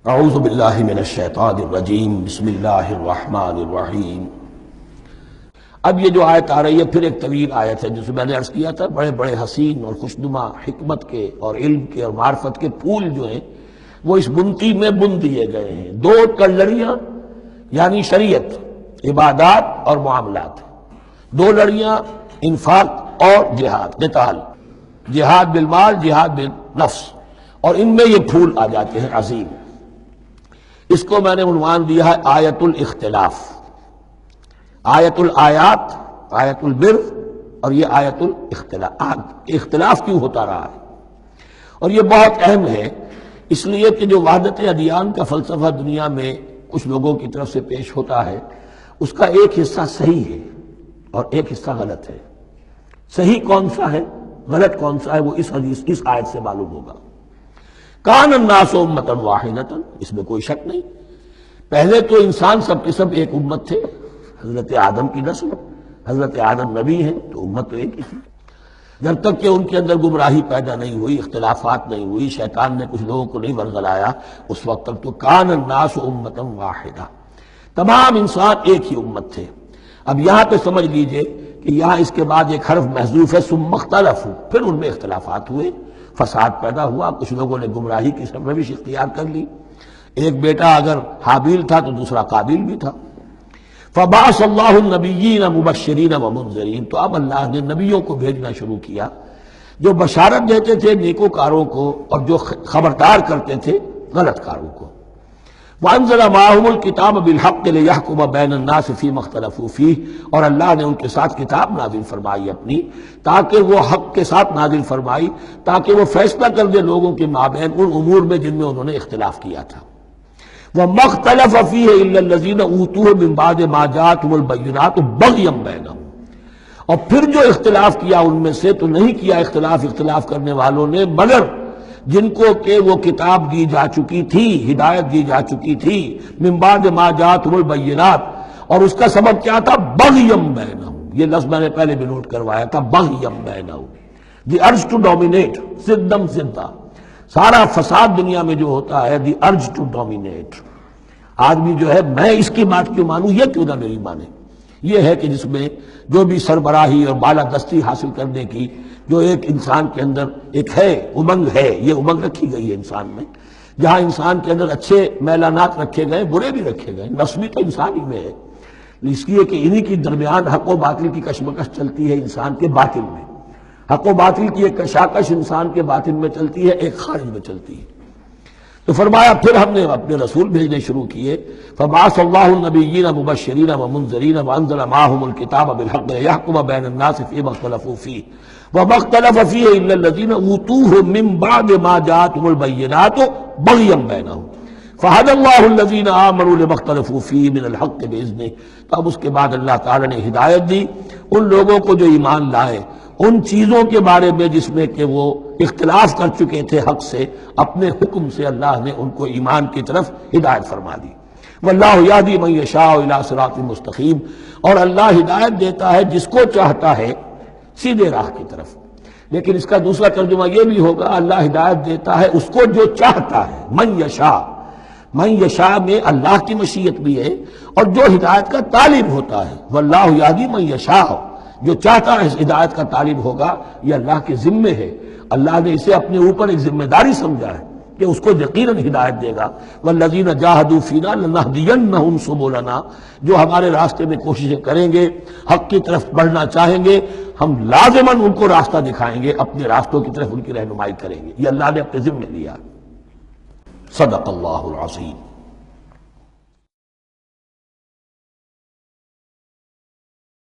اعوذ باللہ من الشیطان الرجیم بسم اللہ الرحمن الرحیم۔ اب یہ جو آیت آ رہی ہے پھر ایک طویل آیت ہے جس میں نے عرض کیا تھا بڑے بڑے حسین اور خوشنما حکمت کے اور علم کے اور معرفت کے پھول جو ہیں وہ اس بنتی میں بن دیے گئے ہیں۔ دو لڑیاں یعنی شریعت، عبادات اور معاملات، دو لڑیاں انفاق اور جہاد، قتال، جہاد بالمال، جہاد بالنفس، اور ان میں یہ پھول آ جاتے ہیں عظیم۔ اس کو میں نے عنوان دیا ہے آیت الاختلاف، آیت الآیات، آیت البر، اور یہ آیت الاختلاف۔ اختلاف کیوں ہوتا رہا ہے؟ اور یہ بہت اہم ہے اس لیے کہ جو وحدت ادیان کا فلسفہ دنیا میں کچھ لوگوں کی طرف سے پیش ہوتا ہے اس کا ایک حصہ صحیح ہے اور ایک حصہ غلط ہے۔ صحیح کون سا ہے، غلط کون سا ہے، وہ اس حدیث، اس آیت سے معلوم ہوگا۔ کان الناس امۃ واحدۃ، اس میں کوئی شک نہیں، پہلے تو انسان سب کے سب ایک امت تھے، حضرت آدم کی نسل، حضرت آدم نبی ہیں تو امت تو ایک ہی تھی۔ جب تک کہ ان کے اندر گمراہی پیدا نہیں ہوئی، اختلافات نہیں ہوئی، شیطان نے کچھ لوگوں کو نہیں ورگلایا، اس وقت تک تو کان الناس امۃ واحدہ، تمام انسان ایک ہی امت تھے۔ اب یہاں پہ سمجھ لیجئے کہ یہاں اس کے بعد ایک حرف محذوف ہے، ثم اختلفوا، پھر ان میں اختلافات ہوئے، فساد پیدا ہوا، کچھ لوگوں نے گمراہی کی سرنوشت اختیار کر لی۔ ایک بیٹا اگر حابیل تھا تو دوسرا قابیل بھی تھا۔ فبعث اللہ النبیین مبشرین ومنذرین، تو اب اللہ نے نبیوں کو بھیجنا شروع کیا جو بشارت دیتے تھے نیکوکاروں کو اور جو خبردار کرتے تھے غلط کاروں کو۔ وانزل معهم الکتاب بالحق لیحکم بین الناس فیما اختلفوا فیہ، اور اللہ نے ان کے ساتھ کتاب نازل فرمائی اپنی تاکہ وہ حق کے ساتھ نازل فرمائی تاکہ وہ فیصلہ کر دے لوگوں کے مابین ان امور میں جن میں انہوں نے اختلاف کیا تھا۔ وَمَا اخْتَلَفَ فِيهِ إِلَّا الَّذِينَ أُوتُوهُ مِن بَعْدِ مَا جَاءَتْهُمُ الْبَيِّنَاتُ بَغْيًا بَيْنَهُمْ، اور پھر جو اختلاف کیا ان میں سے تو نہیں کیا اختلاف کرنے والوں نے مگر جن کو کہ وہ کتاب دی جا چکی تھی، ہدایت دی جا چکی تھی، من بعد ما جاءتهم البینات، اور اس کا سبب کیا تھا؟ بغیم بینہم، یہ لفظ میں نے پہلے بھی نوٹ کروایا تھا، بغیم بینہم، دی ارج ٹو ڈومینیٹ، سدم سدھا، سارا فساد دنیا میں جو ہوتا ہے دی ارج ٹو ڈومینیٹ، آدمی جو ہے میں اس کی بات کیوں مانوں، یہ کیوں نہ میری مانے، یہ ہے کہ جس میں جو بھی سربراہی اور بالادستی حاصل کرنے کی جو ایک انسان کے اندر ایک ہے امنگ ہے، یہ امنگ رکھی گئی ہے انسان میں، جہاں انسان کے اندر اچھے میلانات رکھے گئے، برے بھی رکھے گئے، نفس بھی تو انسان ہی میں ہے، اس لیے کہ انہی کی درمیان حق و باطل کی کشمکش چلتی ہے انسان کے باطن میں، حق و باطل کی ایک کشاکش انسان کے باطن میں چلتی ہے، ایک خارج میں چلتی ہے۔ تو فرمایا پھر ہم نے اپنے رسول بھیجنے شروع کیے، فبعث اللہ النبیین مبشرین ومنذرین وانزل معهم الکتاب بالحق لیحکم بین الناس فیما اختلفوا فیہ وما اختلف فیہ الا الذین اوتوہ من بعد ما جاءتهم البینات بغیا بینہم فہدی اللہ الذین آمنوا لما اختلفوا فیہ من الحق باذنہ۔ تو اب اس کے بعد اللہ تعالی نے ہدایت دی ان لوگوں کو جو ایمان لائے ان چیزوں کے بارے میں جس میں کہ وہ اختلاف کر چکے تھے حق سے، اپنے حکم سے اللہ نے ان کو ایمان کی طرف ہدایت فرما دی۔ واللہ یہدی من یشاء الی صراط مستقیم، اور اللہ ہدایت دیتا ہے جس کو چاہتا ہے سیدھے راہ کی طرف۔ لیکن اس کا دوسرا ترجمہ یہ بھی ہوگا اللہ ہدایت دیتا ہے اس کو جو چاہتا ہے، من یشاء، من یشاء میں اللہ کی مشیت بھی ہے اور جو ہدایت کا طالب ہوتا ہے، واللہ یہدی من یشاء، جو چاہتا ہے اس ہدایت کا طالب ہوگا، یہ اللہ کے ذمے ہے، اللہ نے اسے اپنے اوپر ایک ذمہ داری سمجھا ہے کہ اس کو یقیناً ہدایت دے گا۔ والذین جاہدوا فینا لنہدینہم سبلنا، جو ہمارے راستے میں کوششیں کریں گے، حق کی طرف بڑھنا چاہیں گے، ہم لازماً ان کو راستہ دکھائیں گے، اپنے راستوں کی طرف ان کی رہنمائی کریں گے، یہ اللہ نے اپنے ذمے لیا۔ صدق اللہ العظیم۔